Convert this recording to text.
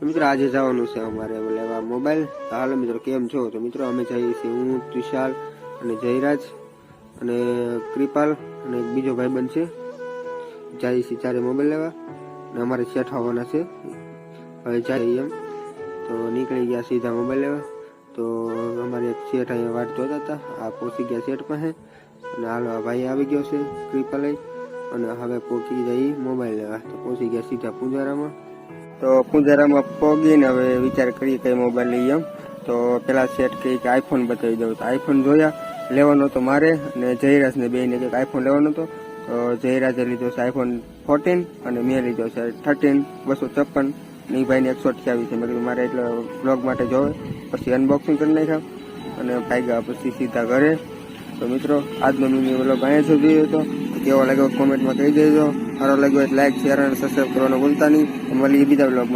મિત્રો આજે જવાનું છે અમારે લેવા મોબાઈલ. હાલો મિત્રો, કેમ છો? તો મિત્રો અમે જઈએ છીએ, હું, ત્રિશાલ અને જયરાજ અને કૃપાલ અને એક બીજો ભાઈબંધ છે. જઈએ છીએ ચારે મોબાઈલ લેવા અને અમારે સેટ આવવાના છે. હવે જાય એમ તો નીકળી ગયા સીધા મોબાઈલ લેવા. તો અમારે એક સેટ અહીંયા વાટ જોતા હતા, આ પહોંચી ગયા સેટ પાસે અને હાલો આ ભાઈ આવી ગયો છે કૃપાલ અને હવે પહોંચી જઈ મોબાઈલ લેવા. તો પહોંચી ગયા સીધા પૂંજારામાં. તો પૂંજારામાં પહોંચીને હવે વિચાર કરીએ કઈ મોબાઈલ લઈએ એમ. તો પેલા સેટ કહે કે આઈફોન બતાવી દઉં. તો આઈફોન જોયા, લેવાનો તો મારે અને જયરાજને બેને કંઈક આઈફોન લેવાનો હતો. તો જયરાજે લીધો છે આઈફોન 14 અને મેં લીધો છે 13 256. ની ભાઈને 128 છે. મેં કીધું મારે એટલે બ્લોગ માટે જોવે, પછી અનબોક્સિંગ કરી નાખ્યા અને ભાગ્યા પછી સીધા ઘરે. તો મિત્રો આજનો મિની વ્લોગ અહીંયા સુધી હતો. કેવો લાગ્યો કોમેન્ટમાં કહી દેજો. સારો લાગ્યો એટલે લાઈક, શેર અને સબસ્ક્રાઈબ કરવાનું ભૂલતા નહીં. મળીએ બીજા વ્લોગમાં.